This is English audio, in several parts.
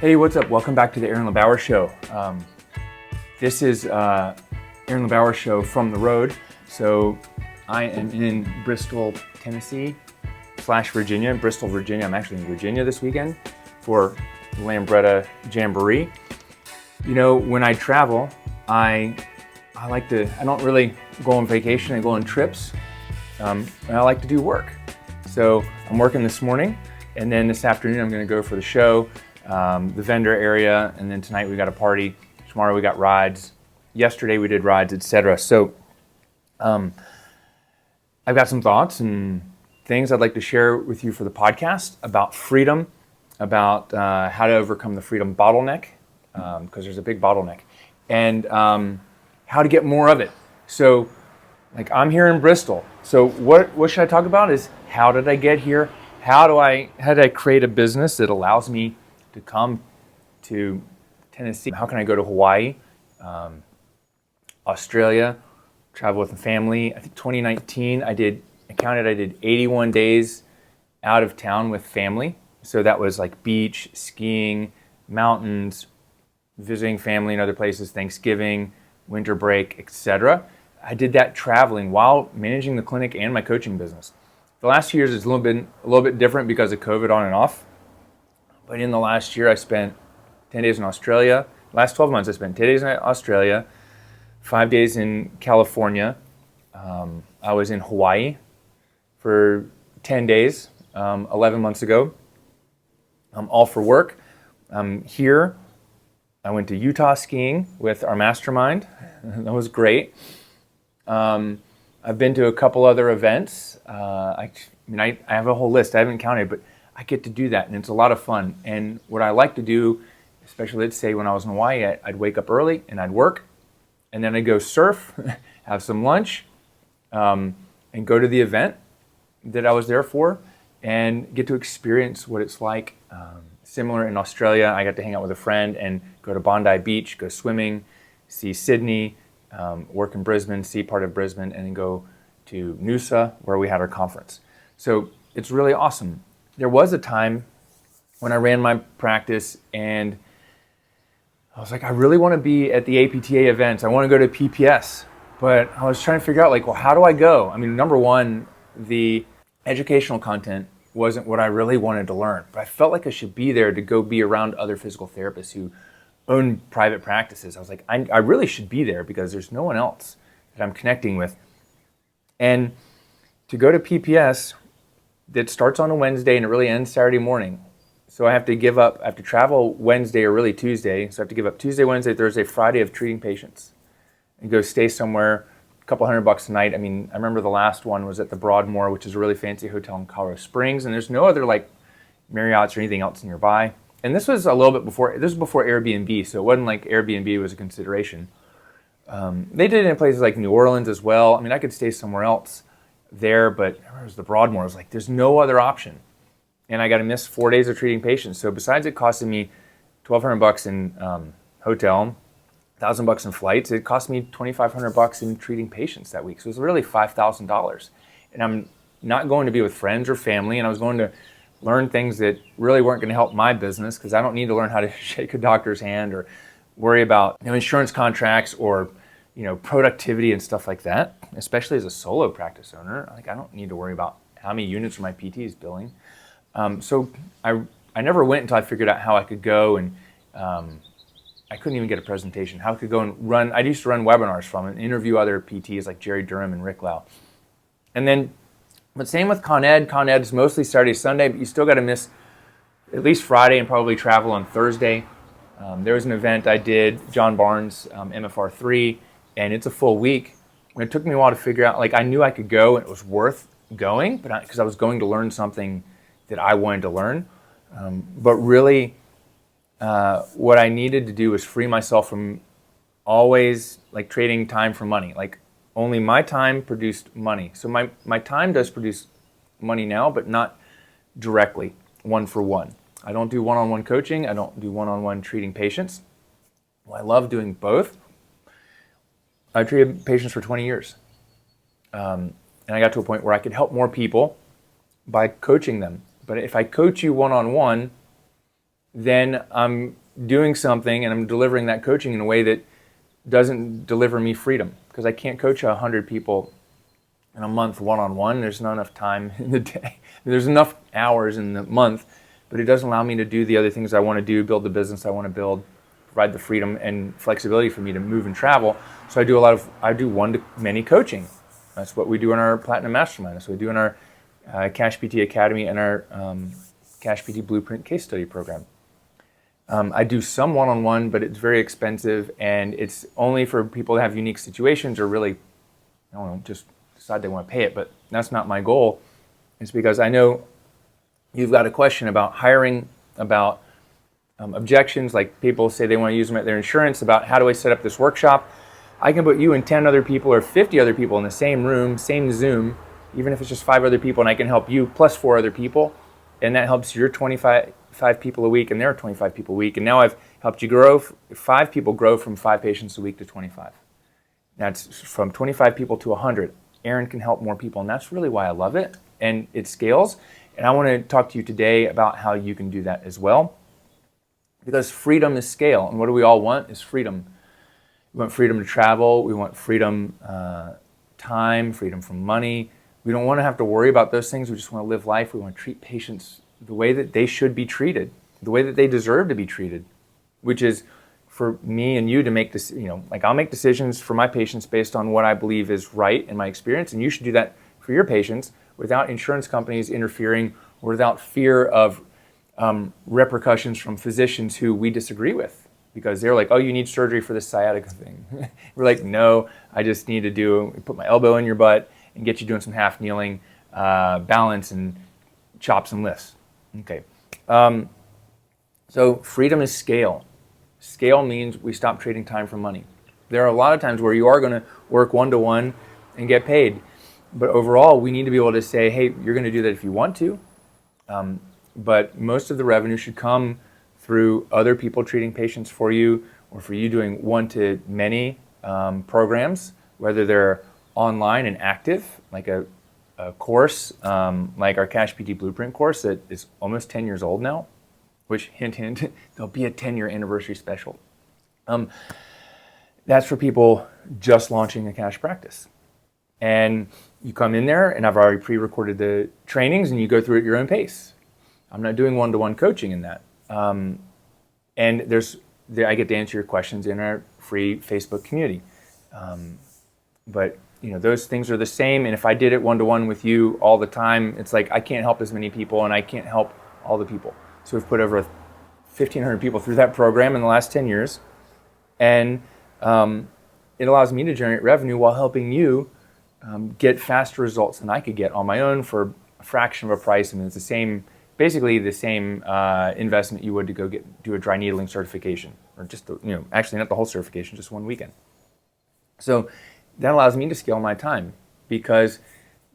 Hey, what's up? Welcome back to the LeBauer Show. This is LeBauer Show from the road. So I am in Bristol, Tennessee / Virginia. Bristol, Virginia. I'm actually in Virginia this weekend for Lambretta Jamboree. You know, when I travel, I don't really go on vacation. I go on trips, and I like to do work. So I'm working this morning, and then this afternoon I'm going to go for the show, the vendor area, and then tonight we got a party. Tomorrow we got rides. Yesterday we did rides, etc. So I've got some thoughts and things I'd like to share with you for the podcast about freedom, about how to overcome the freedom bottleneck, because there's a big bottleneck, and how to get more of it. So, like, I'm here in Bristol. So what should I talk about is how did I get here? How did I create a business that allows me to come to Tennessee? How can I go to Hawaii, Australia, travel with the family? I think 2019 I did 81 days out of town with family. So that was like beach, skiing, mountains, visiting family in other places, Thanksgiving, winter break, etc. I did that traveling while managing the clinic and my coaching business. The last 2 years is a little bit different because of COVID on and off. But in the last year, I spent 10 days in Australia. Last 12 months, I spent 10 days in Australia, 5 days in California. I was in Hawaii for 10 days, 11 months ago, all for work. Here, I went to Utah skiing with our mastermind. That was great. I've been to a couple other events. I have a whole list. I haven't counted, but I get to do that, and it's a lot of fun. And what I like to do, especially let's say when I was in Hawaii, I'd wake up early and I'd work, and then I'd go surf, have some lunch, and go to the event that I was there for, and get to experience what it's like. Similar in Australia, I got to hang out with a friend and go to Bondi Beach, go swimming, see Sydney, work in Brisbane, see part of Brisbane, and then go to Noosa where we had our conference. So it's really awesome. There was a time when I ran my practice and I was like, I really want to be at the APTA events. I want to go to PPS, but I was trying to figure out well, how do I go? I mean, number one, the educational content wasn't what I really wanted to learn, but I felt like I should be there to go be around other physical therapists who own private practices. I was like, I really should be there because there's no one else that I'm connecting with. And to go to PPS, that starts on a Wednesday and it really ends Saturday morning. So I have to travel Wednesday or really Tuesday. So I have to give up Tuesday, Wednesday, Thursday, Friday of treating patients and go stay somewhere, a couple $100 a night. I mean, I remember the last one was at the Broadmoor, which is a really fancy hotel in Colorado Springs. And there's no other Marriott's or anything else nearby. And this was before Airbnb. So it wasn't like Airbnb was a consideration. They did it in places like New Orleans as well. I mean, I could stay somewhere else there, but it was the Broadmoor. I was like, there's no other option. And I got to miss 4 days of treating patients. So besides it costing me $1,200 in hotel, $1,000 in flights, it cost me $2,500 in treating patients that week. So it was really $5,000. And I'm not going to be with friends or family, and I was going to learn things that really weren't going to help my business because I don't need to learn how to shake a doctor's hand or worry about insurance contracts or productivity and stuff like that, especially as a solo practice owner. I don't need to worry about how many units my PT is billing. So I never went until I figured out how I could go, and I couldn't even get a presentation. How I could go and run. I used to run webinars from and interview other PTs like Jerry Durham and Rick Lau. But same with Con Ed. Con Ed is mostly Saturday, Sunday, but you still got to miss at least Friday and probably travel on Thursday. There was an event I did, John Barnes, MFR3, and it's a full week. And it took me a while to figure out, I knew I could go and it was worth going, but because I was going to learn something that I wanted to learn. But really, what I needed to do was free myself from always trading time for money. Only my time produced money. So my time does produce money now, but not directly, one for one. I don't do one-on-one coaching. I don't do one-on-one treating patients. Well, I love doing both. I treated patients for 20 years. And I got to a point where I could help more people by coaching them. But if I coach you one-on-one, then I'm doing something and I'm delivering that coaching in a way that doesn't deliver me freedom, because I can't coach 100 people in a month one-on-one. There's not enough time in the day. There's enough hours in the month, but it doesn't allow me to do the other things I want to do, build the business I want to build, provide the freedom and flexibility for me to move and travel. So I do one-to-many coaching. That's what we do in our Platinum Mastermind. That's what we do in our Cash PT Academy and our Cash PT Blueprint case study program. I do some one-on-one, but it's very expensive, and it's only for people that have unique situations or really, I don't know, just decide they want to pay it. But that's not my goal. It's because I know you've got a question about hiring, about objections, like people say they want to use them at their insurance, about how do I set up this workshop. I can put you and 10 other people or 50 other people in the same room, same Zoom, even if it's just 5 other people, and I can help you plus 4 other people, and that helps your 25 people a week and their 25 people a week. And now I've helped you grow, 5 people grow from 5 patients a week to 25. That's from 25 people to 100. Aaron can help more people, and that's really why I love it, and it scales. And I want to talk to you today about how you can do that as well, because freedom is scale, and what do we all want is freedom. We want freedom to travel, we want freedom time, freedom from money. We don't want to have to worry about those things. We just want to live life. We want to treat patients the way that they should be treated, the way that they deserve to be treated, which is for me and you to make this, like I'll make decisions for my patients based on what I believe is right in my experience, and you should do that for your patients without insurance companies interfering or without fear of repercussions from physicians who we disagree with, because they're like, oh, you need surgery for this sciatica thing. We're like, no, I just need to put my elbow in your butt and get you doing some half kneeling, balance and chops and lifts. Okay. So freedom is scale. Scale means we stop trading time for money. There are a lot of times where you are going to work one-to-one and get paid. But overall, we need to be able to say, hey, you're going to do that if you want to. But most of the revenue should come through other people treating patients for you, or for you doing one-to-many programs, whether they're online and active, like a course, like our Cash PT Blueprint course that is almost 10 years old now, which, hint, hint, there'll be a 10-year anniversary special. That's for people just launching a cash practice. And you come in there, and I've already pre-recorded the trainings, and you go through at your own pace. I'm not doing one-to-one coaching in that. And I get to answer your questions in our free Facebook community. But those things are the same, and if I did it one-to-one with you all the time, it's like I can't help as many people, and I can't help all the people. So we've put over 1,500 people through that program in the last 10 years, and it allows me to generate revenue while helping you get faster results than I could get on my own for a fraction of a price. I mean, it's basically the same investment you would to go do a dry needling certification, or just actually not the whole certification, just one weekend. So that allows me to scale my time, because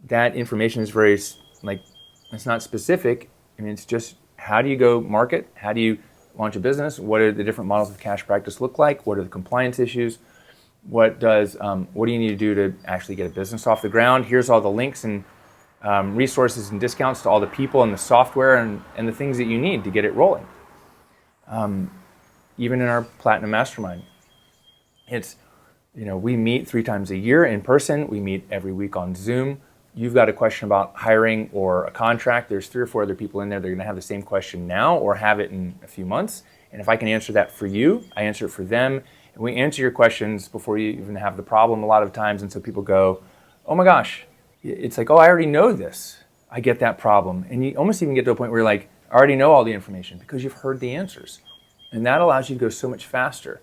that information is very, it's not specific. I mean, it's just, how do you go market? How do you launch a business? What are the different models of cash practice look like? What are the compliance issues? What do you need to do to actually get a business off the ground? Here's all the links and resources and discounts to all the people and the software and the things that you need to get it rolling. Even in our Platinum Mastermind, it's, we meet 3 times a year in person. We meet every week on Zoom. You've got a question about hiring or a contract. There's 3 or 4 other people in there. They're going to have the same question now or have it in a few months. And if I can answer that for you, I answer it for them. And we answer your questions before you even have the problem a lot of times. And so people go, oh my gosh, it's like, oh, I already know this. I get that problem. And you almost even get to a point where you're like, I already know all the information because you've heard the answers. And that allows you to go so much faster.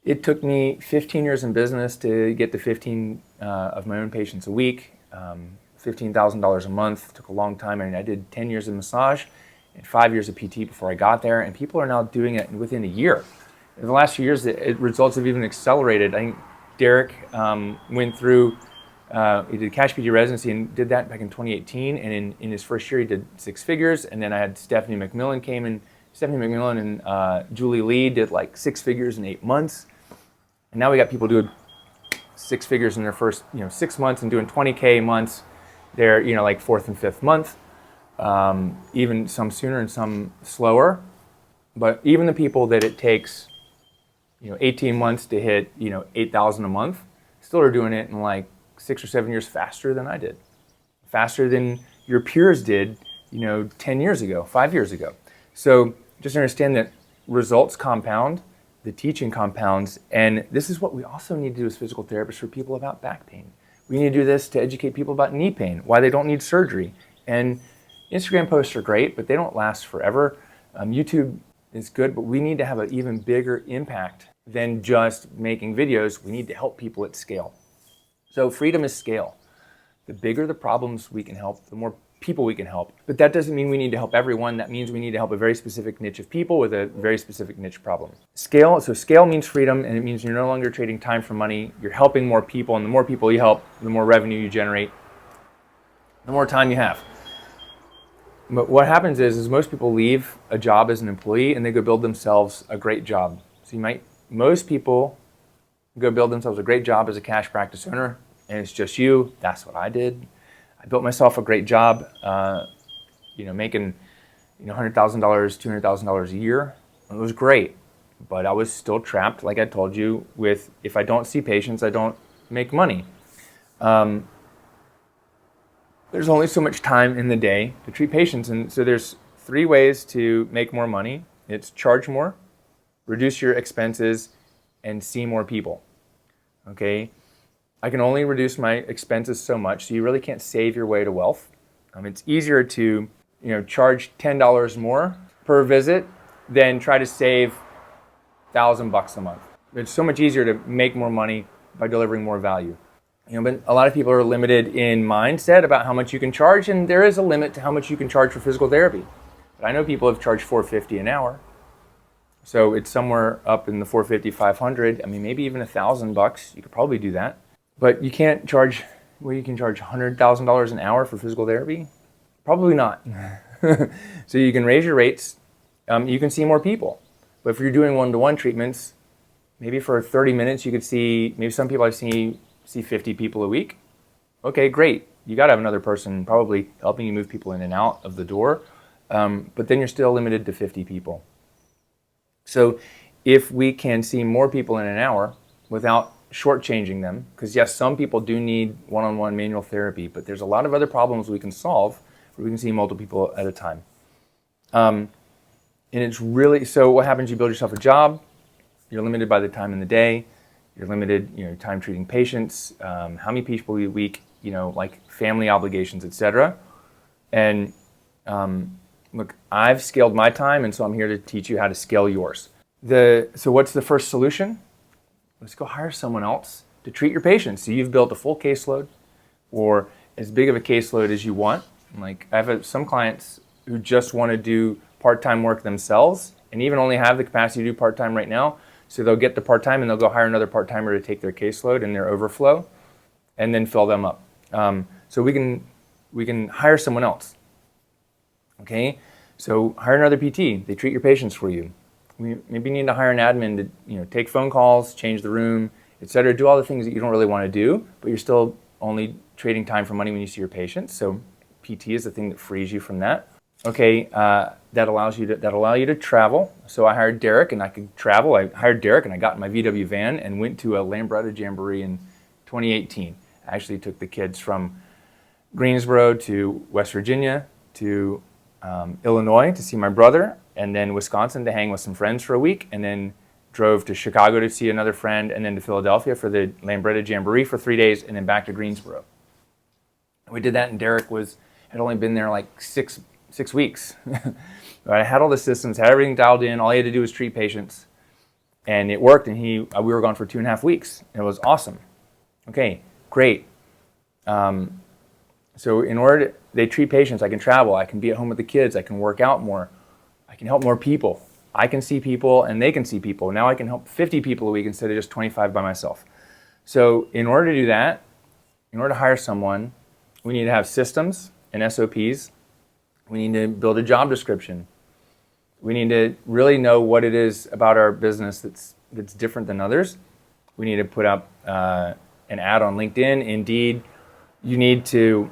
It took me 15 years in business to get to 15 of my own patients a week, $15,000 a month. It took a long time. I mean, I did 10 years of massage and 5 years of PT before I got there, and people are now doing it within a year. In the last few years, the results have even accelerated. I think Derek went through, he did Cash PT residency and did that back in 2018, and in his first year he did 6 figures, and then I had Stephanie McMillan came in. Stephanie McMillan and Julie Lee did like 6 figures in 8 months. And now we got people doing 6 figures in their first 6 months and doing 20K months. They're like 4th and 5th month, even some sooner and some slower. But even the people that it takes, 18 months to hit, 8,000 a month, still are doing it in like 6 or 7 years faster than I did. Faster than your peers did, 10 years ago, 5 years ago. So just understand that results compound, the teaching compounds, and this is what we also need to do as physical therapists for people about back pain. We need to do this to educate people about knee pain, why they don't need surgery. And Instagram posts are great, but they don't last forever. YouTube is good, but we need to have an even bigger impact than just making videos. We need to help people at scale. So freedom is scale. The bigger the problems we can help, the more people we can help. But that doesn't mean we need to help everyone. That means we need to help a very specific niche of people with a very specific niche problem. Scale means freedom, and it means you're no longer trading time for money. You're helping more people, and the more people you help, the more revenue you generate, the more time you have. But what happens is most people leave a job as an employee and they go build themselves a great job. So most people go build themselves a great job as a cash practice owner, and it's just you. That's what I did. I built myself a great job, making $100,000, $200,000 a year. It was great, but I was still trapped, like I told you, with if I don't see patients, I don't make money. There's only so much time in the day to treat patients, and so there's 3 ways to make more money. It's charge more, reduce your expenses, and see more people. Okay? I can only reduce my expenses so much, so you really can't save your way to wealth. It's easier to, charge $10 more per visit than try to save $1,000 a month. It's so much easier to make more money by delivering more value. But a lot of people are limited in mindset about how much you can charge, and there is a limit to how much you can charge for physical therapy. But I know people have charged $450 an hour. So it's somewhere up in the $450, $500. Maybe even $1,000. You could probably do that. But you can't charge, you can charge $100,000 an hour for physical therapy? Probably not. So you can raise your rates. You can see more people. But if you're doing one-to-one treatments, maybe for 30 minutes you could see, maybe some people I've seen see 50 people a week. Okay, great. You got to have another person probably helping you move people in and out of the door. But then you're still limited to 50 people. So if we can see more people in an hour without shortchanging them, because yes, some people do need one-on-one manual therapy, but there's a lot of other problems we can solve where we can see multiple people at a time. And it's really, so what happens, you build yourself a job, you're limited by the time in the day, you're limited, time treating patients, how many people a week, like family obligations, etc. And look, I've scaled my time, and so I'm here to teach you how to scale yours. So what's the first solution? Let's go hire someone else to treat your patients. So you've built a full caseload, or as big of a caseload as you want. Like I have some clients who just want to do part-time work themselves, and even only have the capacity to do part-time right now. So they'll get the part-time and they'll go hire another part-timer to take their caseload and their overflow, and then fill them up. So we can hire someone else. Okay, so hire another PT. They treat your patients for you. We maybe need to hire an admin to take phone calls, change the room, etc. Do all the things that you don't really want to do, but you're still only trading time for money when you see your patients. So PT is the thing that frees you from that. Okay, that allow you to travel. So I hired Derek, and I could travel. I hired Derek, and I got in my VW van and went to a Lambretta Jamboree in 2018. I actually took the kids from Greensboro to West Virginia to Illinois to see my brother, and then Wisconsin to hang with some friends for a week, and then drove to Chicago to see another friend, and then to Philadelphia for the Lambretta Jamboree for 3 days, and then back to Greensboro. We did that, and Derek had only been there like six weeks. I had all the systems, had everything dialed in. All he had to do was treat patients, and it worked. And we were gone for 2.5 weeks. And it was awesome. Okay, great. So they treat patients. I can travel. I can be at home with the kids. I can work out more. I can help more people. I can see people, and they can see people. Now I can help 50 people a week instead of just 25 by myself. So in order to do that, in order to hire someone, we need to have systems and SOPs. We need to build a job description. We need to really know what it is about our business that's different than others. We need to put up an ad on LinkedIn, Indeed. You need to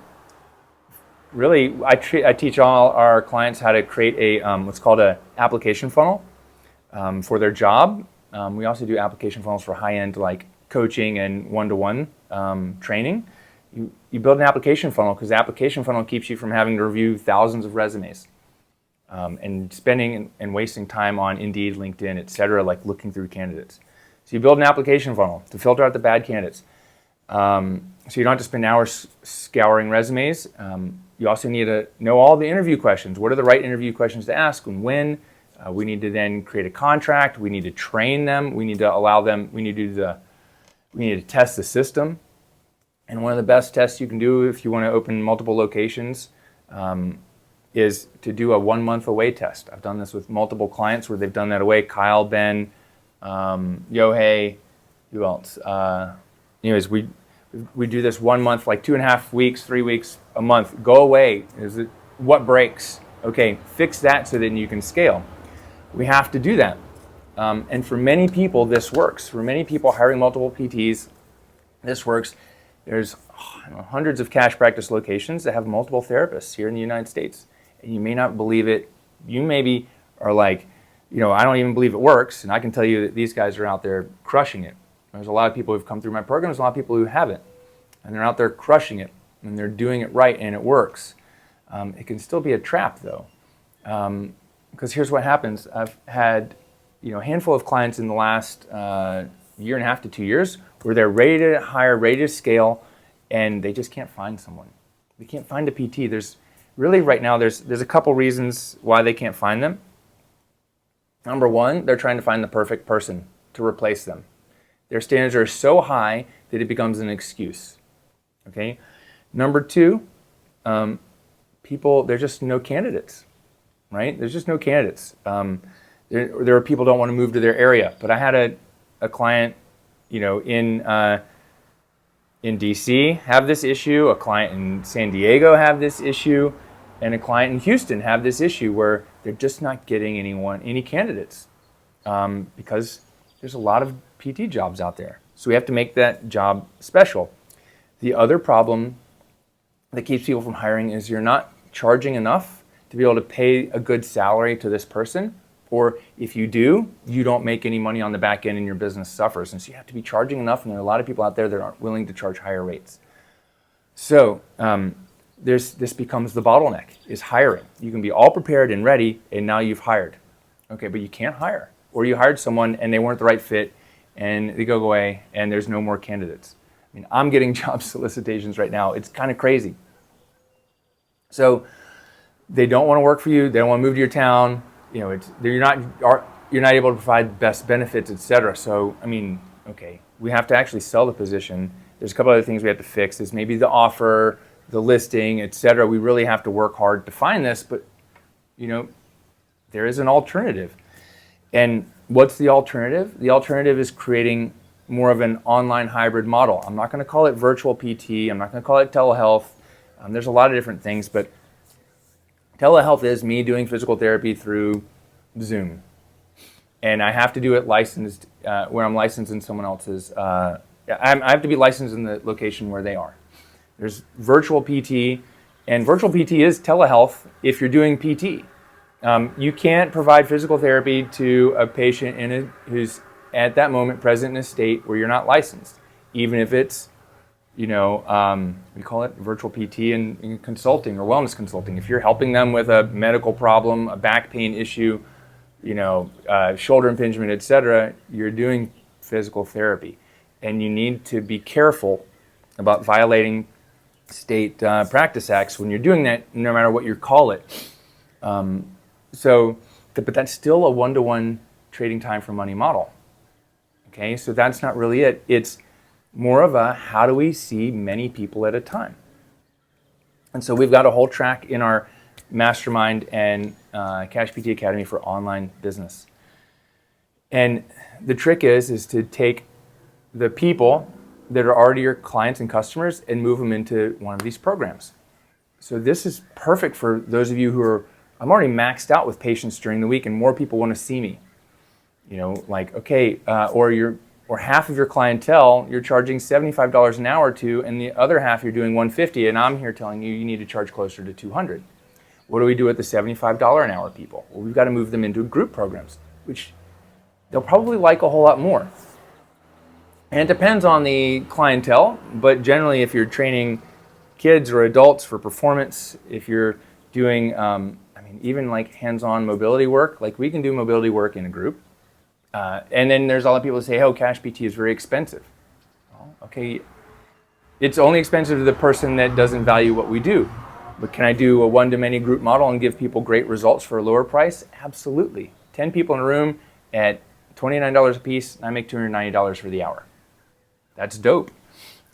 really, I teach all our clients how to create a what's called an application funnel. for their job. We also do application funnels for high-end like coaching and one-to-one training. You build an application funnel because the application funnel keeps you from having to review thousands of resumes and spending and wasting time on Indeed, LinkedIn, et cetera, like looking through candidates. So you build an application funnel to filter out the bad candidates. So you don't have to spend hours scouring resumes. You also need to know all the interview questions. What are the right interview questions to ask and when? We need to then create a contract. We need to train them. We need to allow them. We need to test the system. And one of the best tests you can do if you want to open multiple locations is to do a 1 month away test. I've done this with multiple clients where they've done that away. Kyle, Ben, Yohei, who else? Anyways, we do this 1 month, like 2.5 weeks, 3 weeks, a month. Go away. Is it what breaks? Okay, fix that so then you can scale. We have to do that. And for many people, this works. For many people hiring multiple PTs, this works. There's hundreds of cash practice locations that have multiple therapists here in the United States. And you may not believe it. You maybe are like, I don't even believe it works. And I can tell you that these guys are out there crushing it. There's a lot of people who've come through my program. There's a lot of people who haven't. And they're out there crushing it. And they're doing it right and it works. It can still be a trap though. Because here's what happens. I've had a handful of clients in the last 1.5 to 2 years where they're ready to hire, ready to scale, and they just can't find someone. They can't find a PT. There's a couple reasons why they can't find them. Number one, they're trying to find the perfect person to replace them. Their standards are so high that it becomes an excuse. Okay. Number two, there's just no candidates, right? There's just no candidates. There are people who don't want to move to their area. But I had a client, in DC have this issue, a client in San Diego have this issue, and a client in Houston have this issue where they're just not getting any candidates because there's a lot of PT jobs out there. So we have to make that job special. The other problem that keeps people from hiring is you're not charging enough to be able to pay a good salary to this person. Or if you do, you don't make any money on the back end and your business suffers. And so you have to be charging enough, and there are a lot of people out there that aren't willing to charge higher rates. So this becomes the bottleneck, is hiring. You can be all prepared and ready, and now you've hired. Okay, but you can't hire. Or you hired someone and they weren't the right fit, and they go away, and there's no more candidates. I mean, I'm getting job solicitations right now. It's kind of crazy. So they don't want to work for you. They don't want to move to your town. You're not able to provide best benefits, etc. So, we have to actually sell the position. There's a couple other things we have to fix. Is maybe the offer, the listing, etc. We really have to work hard to find this, but there is an alternative. And what's the alternative? The alternative is creating more of an online hybrid model. I'm not going to call it virtual PT. I'm not going to call it telehealth. There's a lot of different things, but telehealth is me doing physical therapy through Zoom. And I have to do it licensed, where I'm licensed in someone else's. I have to be licensed in the location where they are. There's virtual PT, and virtual PT is telehealth if you're doing PT. You can't provide physical therapy to a patient who's at that moment present in a state where you're not licensed, even if it's we call it virtual PT in consulting or wellness consulting. If you're helping them with a medical problem, a back pain issue, shoulder impingement, etc., you're doing physical therapy. And you need to be careful about violating state practice acts when you're doing that, no matter what you call it. But that's still a one-to-one trading time for money model. Okay, so that's not really it. It's more of a how do we see many people at a time? And so we've got a whole track in our mastermind and Cash PT Academy for online business. And the trick is to take the people that are already your clients and customers and move them into one of these programs. So this is perfect for those of you who are, I'm already maxed out with patients during the week and more people want to see me. Or half of your clientele, you're charging $75 an hour to, and the other half you're doing $150, and I'm here telling you need to charge closer to $200. What do we do with the $75 an hour people? Well, we've got to move them into group programs, which they'll probably like a whole lot more. And it depends on the clientele, but generally if you're training kids or adults for performance, if you're doing, even like hands-on mobility work, like we can do mobility work in a group. And then there's a lot of people who say, oh, cash PT is very expensive. Well, okay, it's only expensive to the person that doesn't value what we do. But can I do a one-to-many group model and give people great results for a lower price? Absolutely. 10 people in a room at $29 a piece, and I make $290 for the hour. That's dope.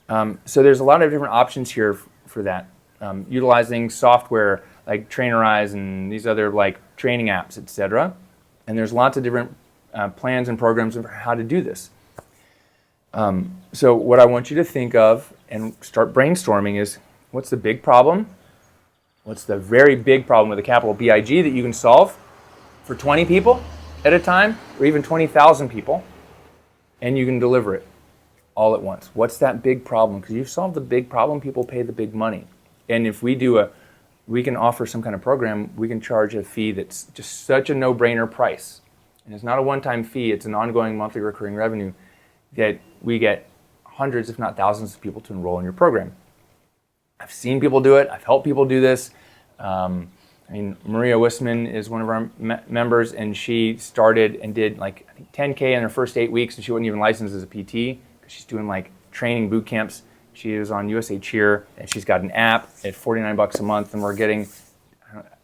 So there's a lot of different options here for that. Utilizing software like Trainerize and these other like training apps, etc. And there's lots of different plans and programs for how to do this. So what I want you to think of and start brainstorming is, what's the big problem? What's the very big problem with a capital BIG that you can solve for 20 people at a time, or even 20,000 people, and you can deliver it all at once? What's that big problem? Because you've solved the big problem, people pay the big money. And if we can offer some kind of program, we can charge a fee that's just such a no-brainer price. And it's not a one-time fee, it's an ongoing monthly recurring revenue that we get hundreds, if not thousands of people to enroll in your program. I've seen people do it, I've helped people do this. Maria Wisman is one of our members, and she started and did like, I think 10K in her first 8 weeks, and she wasn't even licensed as a PT, because she's doing like training boot camps. She is on USA Cheer, and she's got an app at $49 a month, and we're getting,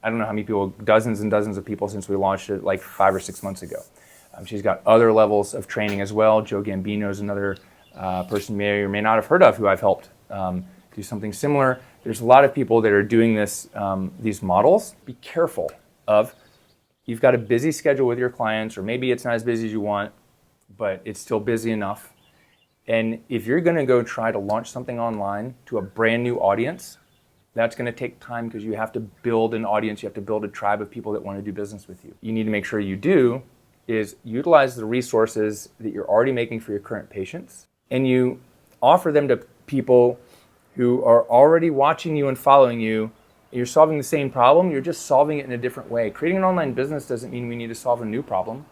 I don't know how many people, dozens and dozens of people since we launched it like 5 or 6 months ago. She's got other levels of training as well. Joe Gambino is another person you may or may not have heard of who I've helped do something similar. There's a lot of people that are doing this, these models. Be careful of, you've got a busy schedule with your clients, or maybe it's not as busy as you want, but it's still busy enough. And if you're going to go try to launch something online to a brand new audience, that's going to take time, because you have to build an audience, you have to build a tribe of people that want to do business with you. You need to make sure you do is utilize the resources that you're already making for your current patients, and you offer them to people who are already watching you and following you. You're solving the same problem, you're just solving it in a different way. Creating an online business doesn't mean we need to solve a new problem.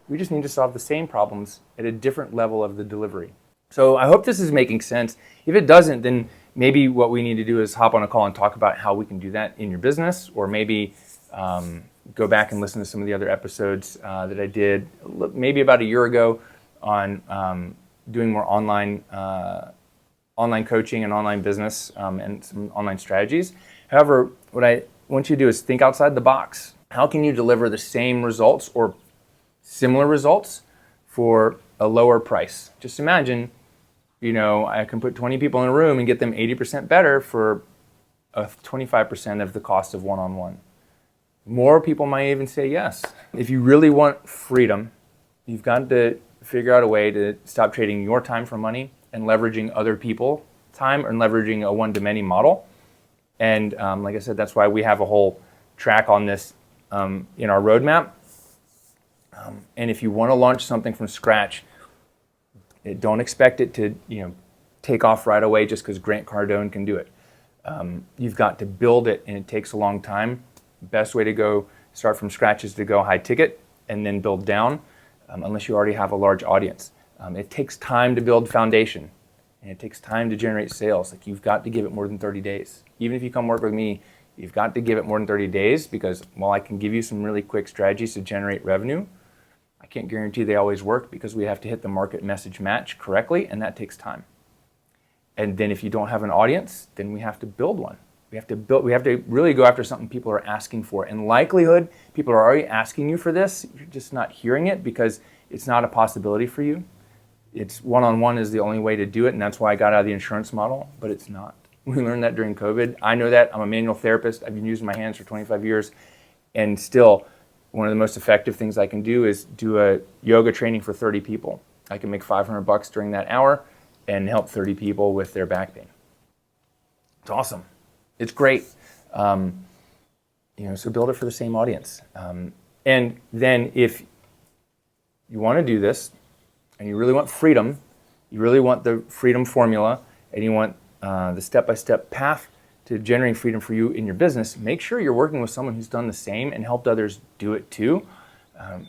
We just need to solve the same problems at a different level of the delivery. So I hope this is making sense. If it doesn't, then maybe what we need to do is hop on a call and talk about how we can do that in your business, or maybe go back and listen to some of the other episodes that I did maybe about a year ago on doing more online coaching and online business and some online strategies. However, what I want you to do is think outside the box. How can you deliver the same results or similar results for a lower price? Just imagine, I can put 20 people in a room and get them 80% better for 25% of the cost of one-on-one. More people might even say yes. If you really want freedom, you've got to figure out a way to stop trading your time for money and leveraging other people's time, or leveraging a one-to-many model. And like I said, that's why we have a whole track on this in our roadmap. And if you want to launch something from scratch, don't expect it to take off right away just because Grant Cardone can do it. You've got to build it, and it takes a long time. Best way to go start from scratch is to go high ticket and then build down, unless you already have a large audience. It takes time to build foundation, and it takes time to generate sales. Like, you've got to give it more than 30 days. Even if you come work with me, you've got to give it more than 30 days, because while I can give you some really quick strategies to generate revenue, I can't guarantee they always work, because we have to hit the market message match correctly, and that takes time. And then if you don't have an audience, then we have to build one. We have to really go after something people are asking for. In likelihood, people are already asking you for this. You're just not hearing it because it's not a possibility for you. It's one-on-one is the only way to do it, and that's why I got out of the insurance model, but it's not. We learned that during COVID. I know that. I'm a manual therapist. I've been using my hands for 25 years, and still, one of the most effective things I can do is do a yoga training for 30 people. I can make $500 during that hour and help 30 people with their back pain. It's awesome. It's great. So build it for the same audience. And then if you want to do this and you really want freedom, you really want the freedom formula, and you want the step-by-step path to generating freedom for you in your business, make sure you're working with someone who's done the same and helped others do it too.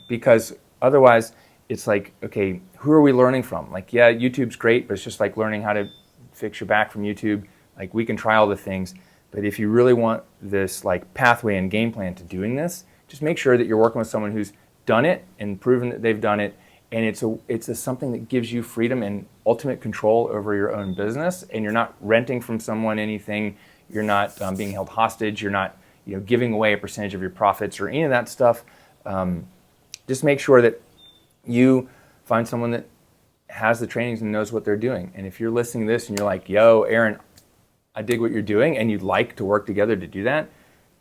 Because otherwise, it's like, okay, who are we learning from? Like, yeah, YouTube's great, but it's just like learning how to fix your back from YouTube. Like, we can try all the things, but if you really want this like pathway and game plan to doing this, just make sure that you're working with someone who's done it and proven that they've done it, and it's something that gives you freedom and ultimate control over your own business, and you're not renting from someone anything, you're not being held hostage, you're not giving away a percentage of your profits or any of that stuff. Just make sure that you find someone that has the trainings and knows what they're doing. And if you're listening to this and you're like, yo, Aaron, I dig what you're doing, and you'd like to work together to do that,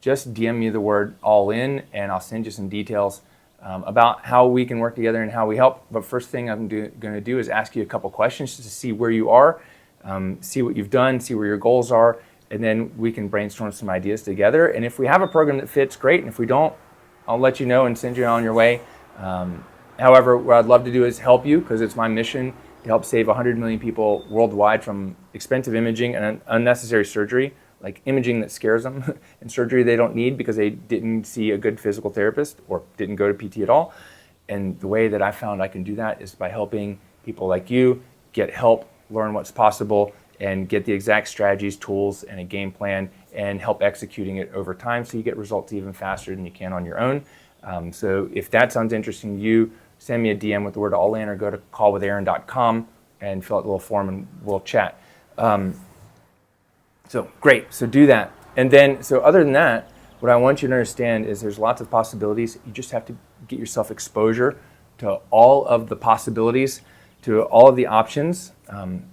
just DM me the word all in, and I'll send you some details about how we can work together and how we help. But first thing I'm going to do is ask you a couple questions just to see where you are, see what you've done, see where your goals are, and then we can brainstorm some ideas together. And if we have a program that fits, great. And if we don't, I'll let you know and send you on your way. However, what I'd love to do is help you, because it's my mission to help save 100 million people worldwide from expensive imaging and unnecessary surgery, like imaging that scares them and surgery they don't need because they didn't see a good physical therapist or didn't go to PT at all. And the way that I found I can do that is by helping people like you get help, learn what's possible, and get the exact strategies, tools, and a game plan, and help executing it over time so you get results even faster than you can on your own. So if that sounds interesting to you, send me a DM with the word all in, or go to callwithaaron.com and fill out the little form and we'll chat. So great, so do that. And then, so other than that, what I want you to understand is there's lots of possibilities. You just have to get yourself exposure to all of the possibilities, to all of the options.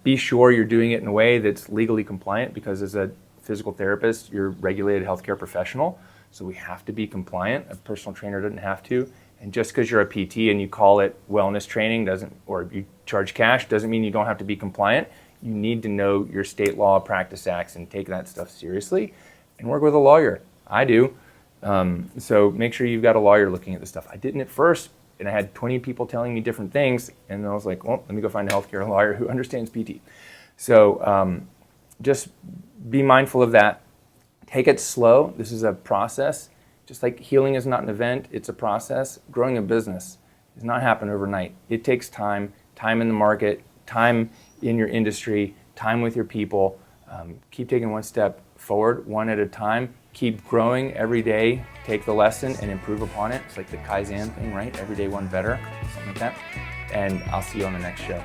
Be sure you're doing it in a way that's legally compliant, because as a physical therapist, you're a regulated healthcare professional. So we have to be compliant. A personal trainer doesn't have to. And just because you're a PT and you call it wellness training or you charge cash, doesn't mean you don't have to be compliant. You need to know your state law practice acts and take that stuff seriously and work with a lawyer. I do. So make sure you've got a lawyer looking at this stuff. I didn't at first, and I had 20 people telling me different things, and I was like, well, let me go find a healthcare lawyer who understands PT. So just be mindful of that. Take it slow. This is a process. Just like healing is not an event, it's a process. Growing a business does not happen overnight. It takes time in the market, time in your industry, time with your people. Keep taking one step forward, one at a time. Keep growing every day. Take the lesson and improve upon it. It's like the Kaizen thing, right? Every day one better, something like that. And I'll see you on the next show.